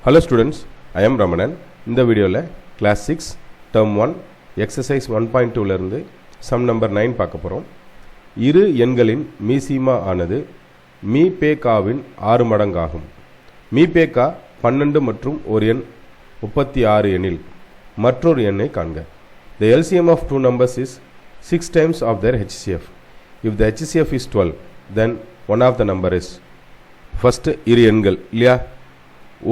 Hello students, I am Ramanan. இந்த வீடியோவில் class 6 term 1 exercise 1.2 இருந்து sum number 9 பார்க்க போகிறோம். இரு எண்களின் மீசீமா ஆனது மீபேகாவின் 6 மடங்காகும். மீபேகா 12 மற்றும் ஒரு எண் 36 எனில் மற்றொரு எண்ணை காண்க. The LCM of two numbers is 6 times of their HCF. If the HCF is 12, then one of the number is first இரு எண்கள் இல்லையா,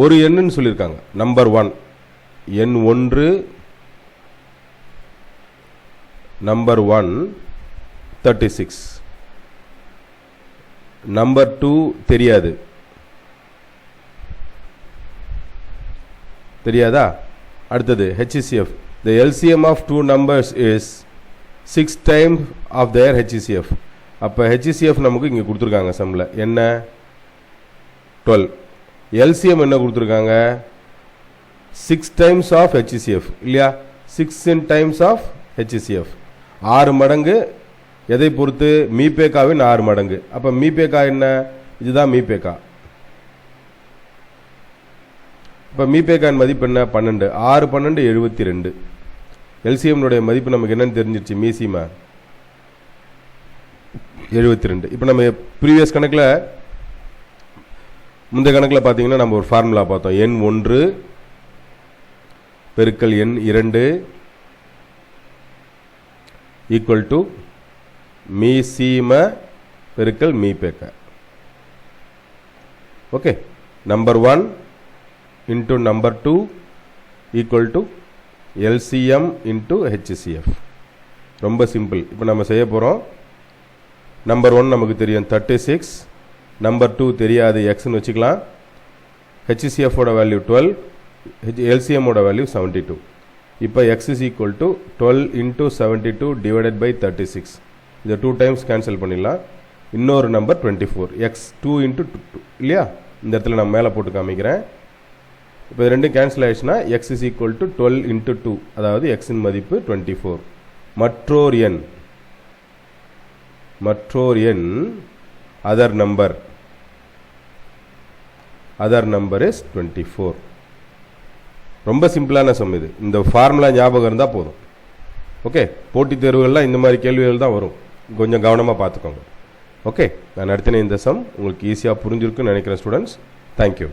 ஒரு எண்ணுன்னு சொல்லியிருக்காங்க. நம்பர் 1 எண் 1, நம்பர் 1 36, நம்பர் 2 தெரியாதா? அடுத்தது HCF. The LCM of two numbers is 6 times of their HCF. அப்போ HCF நமக்கு இங்கே கொடுத்துருக்காங்க சம்மில் என்ன 12. LCM என்ன கொடுத்துருக்காங்க 6 times of HCF இல்லையா, 6 times of HCF 6 மடங்கு. எதை பொறுத்து? மீபேகாவின் 6 மடங்கு. அப்போ மீபேகா என்ன? இதுதான் மீபேகா. இப்போ மீபேகாவின் மதிப்பு என்ன? 12. 6 12 72. எல்சிஎம்னுடைய மதிப்பு நமக்கு என்னன்னு தெரிஞ்சிருச்சு, மீசிமா 72. இப்போ நம்ம ப்ரீவியஸ் கணக்கில் முந்தைய கணக்கில் பார்த்தீங்கன்னா நம்ம ஒரு ஃபார்முலா பார்த்தோம். எண் 1 பெருக்கல் எண் 2 ஈக்குவல் டு மீசீம பெருக்கல் மீபேகா. Okay, number 1 into number 2 equal to LCM into HCF. ரொம்ப சிம்பிள். இப்போ நம்ம செய்ய போகிறோம். நம்பர் 1 நமக்கு தெரியும் 36, நம்பர் 2 தெரியாது எக்ஸ்ன்னு வச்சுக்கலாம். HCF ஓட வேல்யூ 12, LCM ஓட வேல்யூ 72. இப்போ x is equal to 12 into 72 divided by 36. இதை 2 டைம்ஸ் கேன்சல் பண்ணிடலாம். இன்னொரு நம்பர் 24, x 2 into 2 இல்லையா, இந்த இடத்துல நான் மேலே போட்டு காமிக்கிறேன். இப்போ ரெண்டும் கேன்சல் ஆயிடுச்சுன்னா x is equal to 12 into 2, அதாவது எக்ஸின் மதிப்பு 24. மற்றொரு எண் அதர் நம்பர் இஸ் 24. ரொம்ப சிம்பிளான சம் இது. இந்த ஃபார்முலா ஞாபகம் இருந்தால் போதும். ஓகே, போட்டித் தேர்வுகள்லாம் இந்த மாதிரி கேள்விகள் தான் வரும், கொஞ்சம் கவனமாக பார்த்துக்கோங்க. ஓகே, நான் நடத்தின இந்த சம் உங்களுக்கு ஈஸியாக புரிஞ்சிருக்குன்னு நினைக்கிறேன் ஸ்டூடெண்ட்ஸ். தேங்க்யூ.